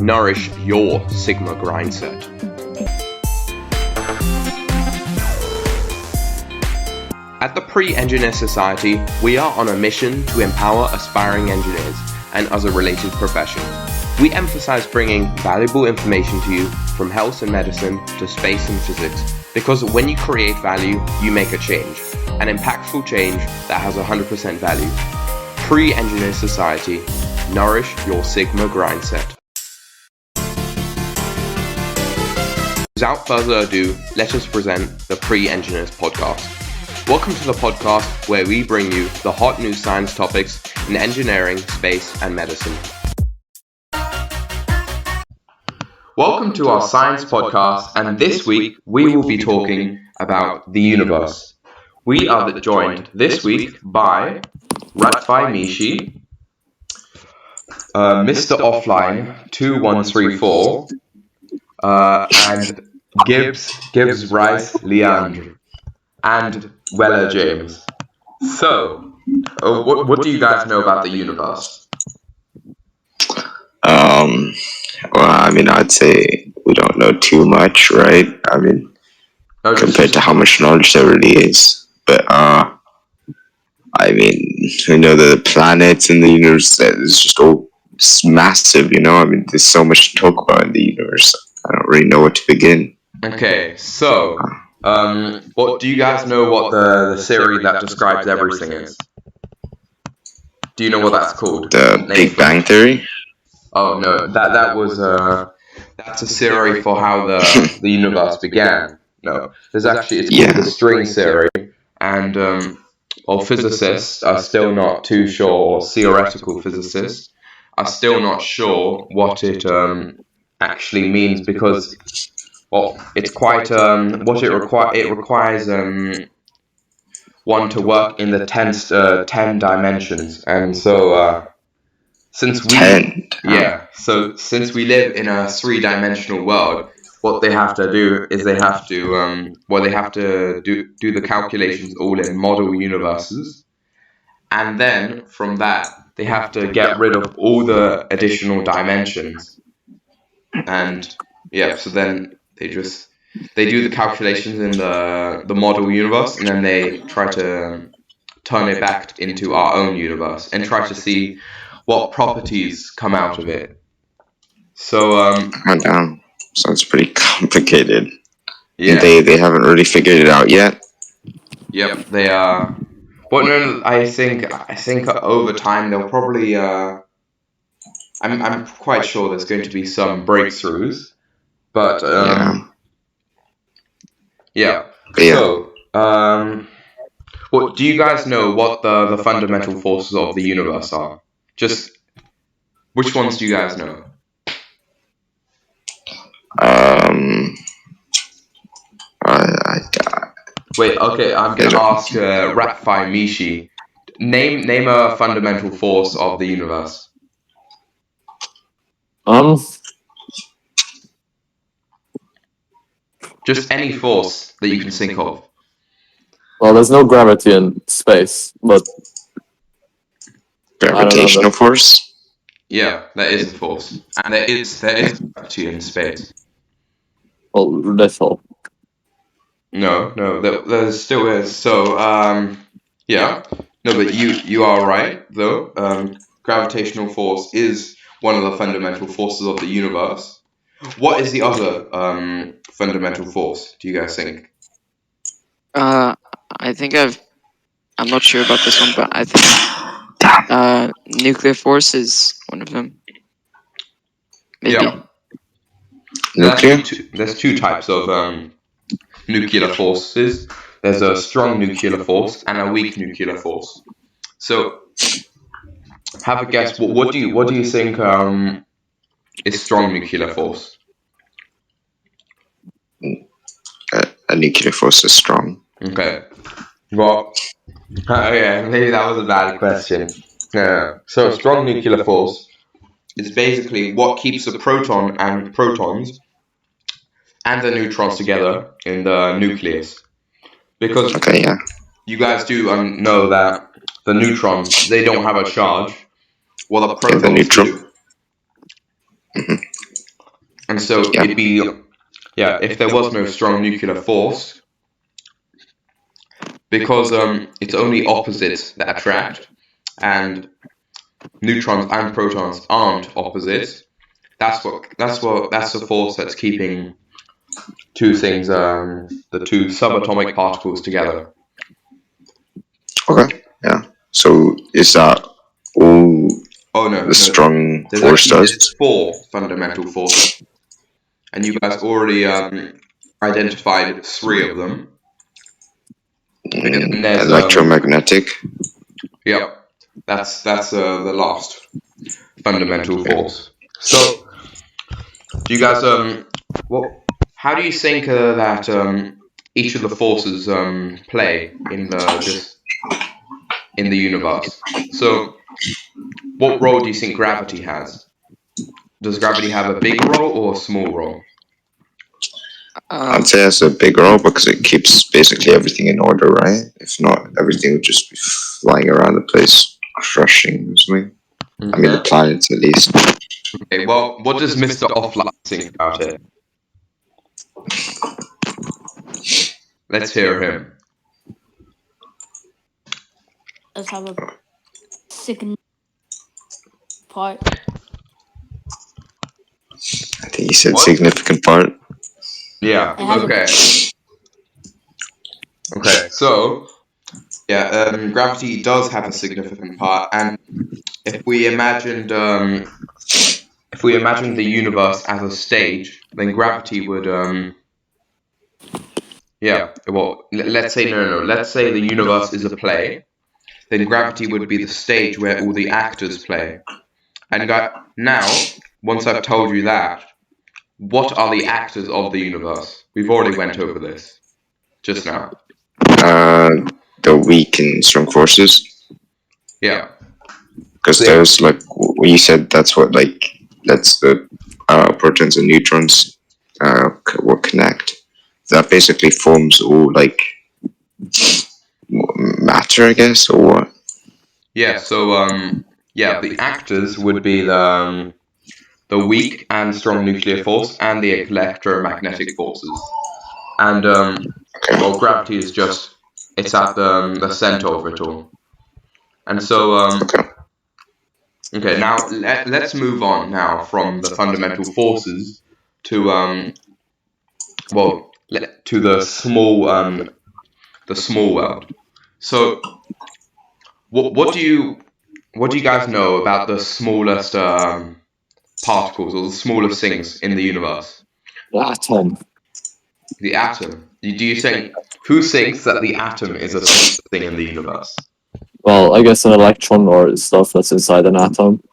nourish your Sigma grind set. At the Pre-Engineer Society, we are on a mission to empower aspiring engineers and other related professions. We emphasize bringing valuable information to you from health and medicine to space and physics, because when you create value, you make a change, an impactful change that has 100% value. Pre-Engineer Society, nourish your Sigma grind set. Without further ado, let us present the Pre-Engineers podcast. Welcome to the podcast where we bring you the hot new science topics in engineering, space, and medicine. Welcome to our science podcast, and this week we will be talking about the universe. We are joined this week by Ratfi Mishi, Mr. Offline 2134, and Gibbs Rice Leandre, and Weller James. So, what do you guys know about the universe? I'd say we don't know too much, right? Compared to how much knowledge there really is. But, we know that the planets in the universe is just all massive, there's so much to talk about in the universe. I don't really know where to begin. Okay, so, what do you guys know what the theory that describes everything is? Do you know what that's called? The Big Bang Theory? Oh no, that's a theory for how the universe began. No, it's called the string theory, and physicists are still not too sure, or theoretical physicists are still not sure what it actually means, because it's quite it requires one to work in the 10 dimensions, and so since we live in a 3-dimensional world, what they have to do is they have to do the calculations all in model universes, and then from that they have to get rid of all the additional dimensions, and so then they do the calculations in the model universe, and then they try to turn it back into our own universe and try to see what properties come out of it. So sounds pretty complicated. Yeah. They haven't really figured it out yet. Yep, they are. But no, I think over time they'll probably I'm quite sure there's going to be some breakthroughs. But So, do you guys know what the fundamental forces of the universe are? Just which ones do you guys know? Wait, okay, I'm gonna ask Ratfi Mishi. Name a fundamental force of the universe. Just any force that you can think of. Well, there's no gravity in space, but gravitational force? Yeah, there is a force, and there is gravity in space. Well, little. No, there still is. So, no, but you are right though. Gravitational force is one of the fundamental forces of the universe. What is the other fundamental force, do you guys think? I think I'm not sure about this one, but I think nuclear force is one of them. Maybe. Yeah. Nuclear? There's two types of nuclear forces. There's a strong nuclear force and a weak nuclear force. So, have a guess. What do you think is strong nuclear force? A nuclear force is strong. Okay. Well, maybe that was a bad question. So a strong nuclear force is basically what keeps the protons and the neutrons together in the nucleus. Because you guys do know that the neutrons, they don't have a charge, while the protons do. Mm-hmm. And so Yeah. it'd be, yeah, if there was no strong nuclear force, because it's only opposites that attract, and neutrons and protons aren't opposites. That's the force that's keeping two things, the two subatomic particles together. Okay. Yeah. So is that all Oh no, the strong there's force actually does? four fundamental forces, and you guys already identified three of them. And there's Electromagnetic. yep, that's the last fundamental force. So, do you guys what? How do you think that each of the forces play in the universe? So, what role do you think gravity has? Does gravity have a big role or a small role? I'd say it's a big role because it keeps basically everything in order, right? If not, everything would just be flying around the place, crushing something. I mean, the Okay. planets at least. Okay. Well, what does Mr. Offline think about it? Let's hear him. Does have a significant part. I think he said What? significant part. Yeah. It has Okay. Okay. So, yeah, gravity does have a significant part, and if we imagined the universe as a stage, then gravity would yeah. Well, let's say no. Let's say the universe is a play, then gravity would be the stage where all the actors play. And now, once I've told you that, what are the actors of the universe? We've already went over this just now. The weak and strong forces. Yeah. Because there's like when you said that's what that's the protons and neutrons will connect. That basically forms all like matter, I guess, or what? Yeah. So yeah, the actors would be the weak and strong nuclear force and the electromagnetic forces. And well, gravity is just it's at the center of it all. And so Okay. okay, now let's move on now from the fundamental forces to well to the small world. So what do you guys know about the smallest particles or the smallest things in the universe? The atom. The atom. Do you think who thinks that the atom is a small thing in the universe? Well, I guess an electron or stuff that's inside an atom.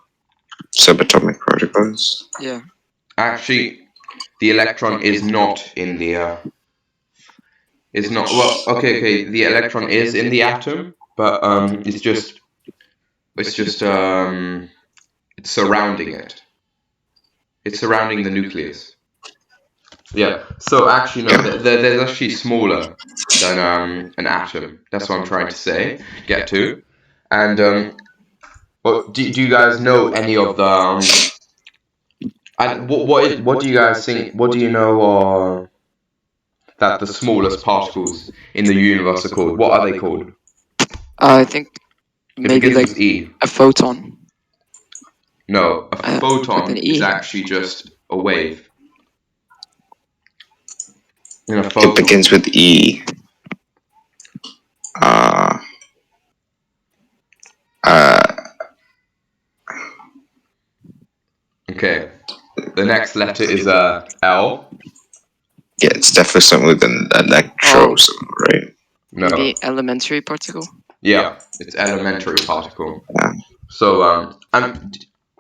Subatomic particles. Yeah. Actually, the electron is not in the is not well okay the electron is in the atom but it's just it's surrounding it. It's surrounding the nucleus. Yeah. So actually, no, there's actually smaller than an atom. That's what I'm trying to say. Get to. And well, do you guys know any of the? And what do you guys think? What do you know that the smallest particles in the universe are called? What are they called? I think It maybe begins like with E. a photon. No, a With an photon is E. actually just a wave. In a It photon. begins with E. Uh, uh, Okay. The next letter is L. yeah, it's definitely something with an electro, Oh. right? No. Maybe elementary particle. Yeah, it's elementary particle. Yeah. So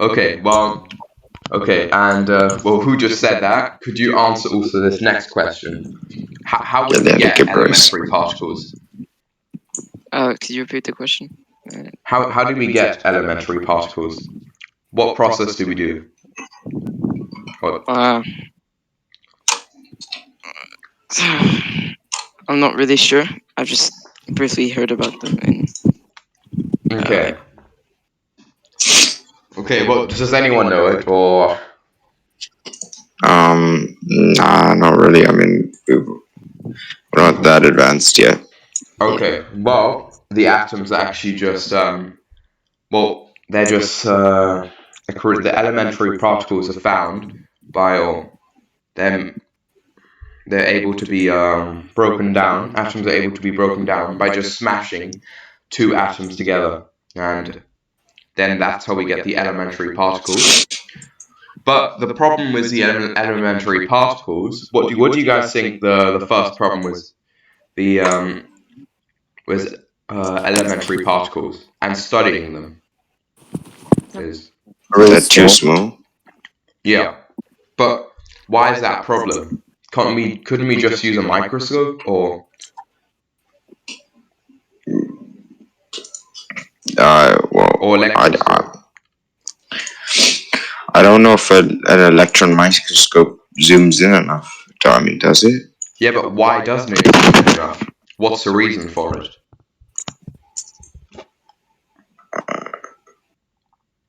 okay. Well, okay, and well, who just said that? Could you answer also this next question? How Yeah, would they we had to get give Bryce. elementary particles? Could you repeat the question? How do we get elementary particles? What process do we do? What? I'm not really sure. I've just briefly heard about them in Okay. Okay. Well, does anyone know it or? Nah, not really. I mean, we're not that advanced yet. Okay, well, the atoms are actually just well, they're just the elementary particles are found by or them they're able to be broken down. Atoms are able to be broken down by just smashing two atoms together, and then that's how we get the elementary particles. But the problem with the elementary particles, what do you guys think the first problem was? The was elementary particles and studying them is Really That too small. small? yeah. But why is that a problem? Couldn't we just use a microscope or Well, electroscope? I don't know if an electron microscope zooms in enough. I mean, does it? Yeah, but why doesn't it zoom in enough? What's the reason for it?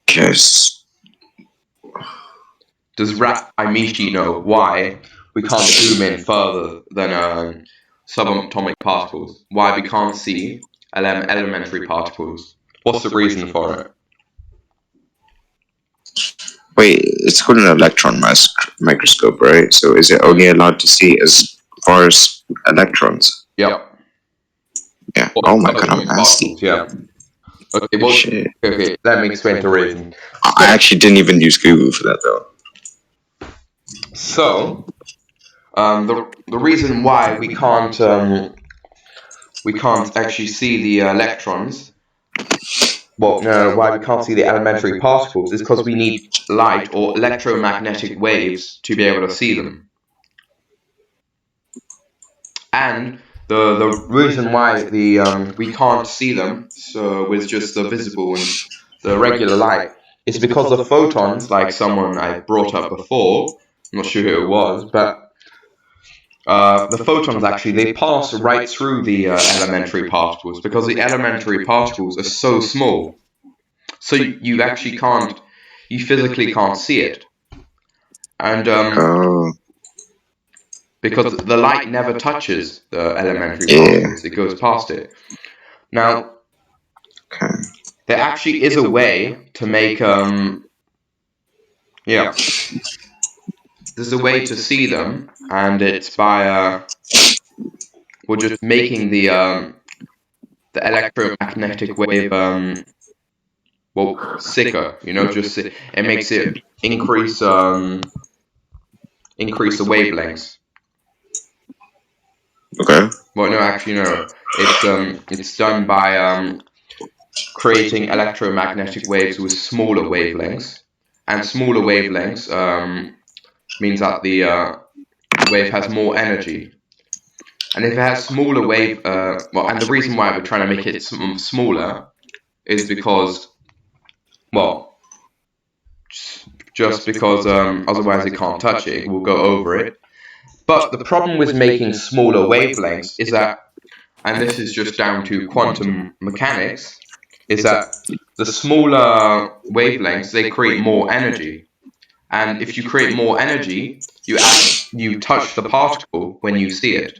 Guess. Does Rat Imishi know why we can't zoom in further than subatomic particles? Why we can't see elementary particles? What's the reason for it? Wait, it's called an electron microscope, right? So is it only allowed to see as far as electrons? Yep. Yeah. Or Oh my god, I'm subatomic nasty. particles, yeah. Okay, well, Shit. okay, let me explain the reason. I actually didn't even use Google for that though. So, the reason why we can't actually see the electrons, well, no, why we can't see the elementary particles is because we need light or electromagnetic waves to be able to see them. And the reason why the we can't see them so with just the visible and the regular light is because the photons, like someone I brought up before, I'm not sure who it was, but the photons actually they pass right through the elementary particles because the elementary particles are so small, so you actually can't, you physically can't see it, and Oh, because the light never touches the elementary yeah. particles, it goes past it. Now, Okay. there actually is a way to make yeah, there's a way to see them, and it's by we're just making the electromagnetic wave well sicker, just it makes it increase the wavelengths. Okay. Well, no, actually no, it's done by creating electromagnetic waves with smaller wavelengths, and smaller wavelengths means that the wave has more energy. And if it has smaller wave, and the reason why we're trying to make it smaller is because, well, just because otherwise it can't touch it, it will go over it. But the problem with making smaller wavelengths is that, and this is just down to quantum mechanics, is that the smaller wavelengths they create more energy, and if you create more energy, you touch the particle when you see it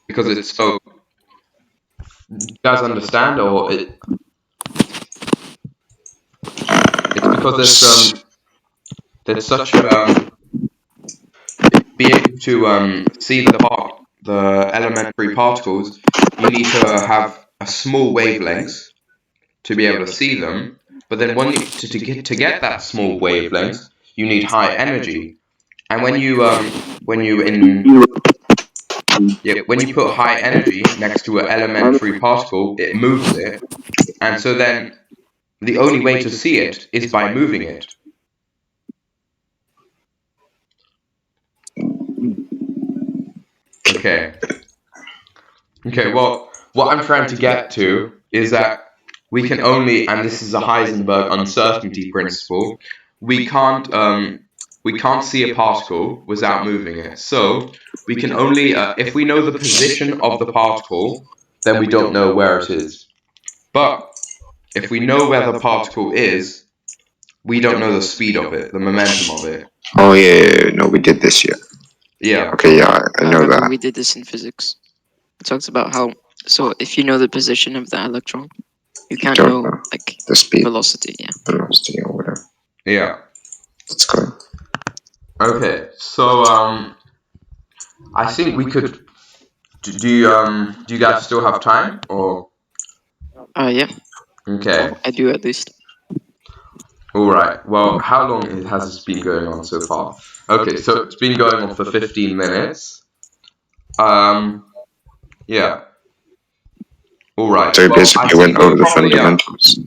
because it's so. You guys understand, or it's because there's such a be able to see the elementary particles. You need to have a small wavelength to be able to see them. But then to get that small wavelength, you need high energy. And when you put high energy next to an elementary particle, it moves it. And so then the only way to see it is by moving it. Okay. Okay, well, what I'm trying to get to is that we can only, and this is a Heisenberg uncertainty principle, we can't see a particle without moving it. So we can only, if we know the position of the particle, then we don't know where it is. But if we know where the particle is, we don't know the speed of it, the momentum of it. Oh yeah, no, we did this year. Yeah. Okay, yeah, I know remember that. we did this in physics. It talks about how, so if you know the position of the electron, you can't Don't know know like the speed, velocity. Yeah. velocity, or whatever. Yeah. That's cool. Okay. So I think we could. Do you guys still have time or? Yeah. Okay. I do at least. All right. Well, how long has this been going on so far? Okay, so it's been going on for 15 minutes. Yeah. All right. So we Well, I basically think went we'll over the probably fundamentals.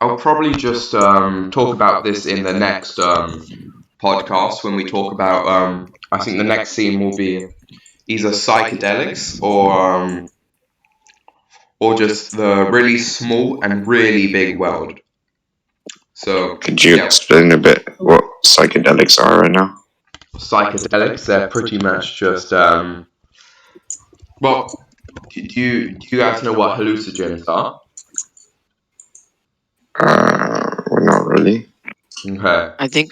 I'll probably just talk about this in the next podcast when we talk about I think the next theme will be either psychedelics or just the really small and really big world. So Could you yeah, explain a bit what psychedelics are right now? psychedelics, they're pretty much just well, do you guys know what hallucinogens are? Well, not really. Okay. I think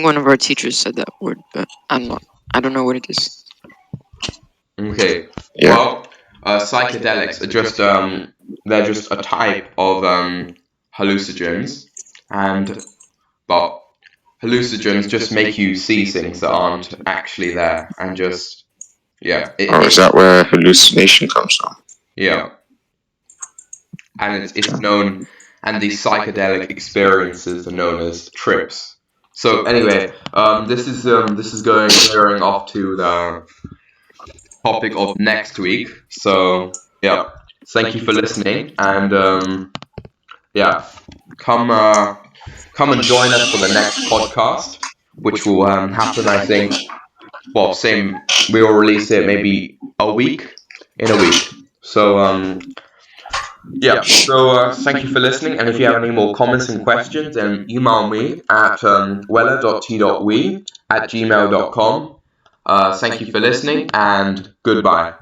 one of our teachers said that word, but I don't know what it is. Okay. Yeah. Well, psychedelics are just they're just a type of hallucinogens, and but hallucinogens just make you see things that aren't actually there, and just yeah, Oh, is that where hallucination comes from? yeah, and it's known, and these psychedelic experiences are known as trips. So anyway, this is going veering off to the topic of next week. So yeah, thank you for listening, and yeah, come come and join us for the next podcast, which will happen. I think. Well, same. We will release it maybe a week in a week. So yeah. So thank you for listening, and if you have any more comments and questions, then email me at weller.t.we@gmail.com. Thank you for listening, and goodbye.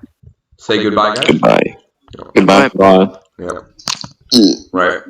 Say goodbye, guys. Goodbye. Yeah. Goodbye. Bye. Yeah. Right.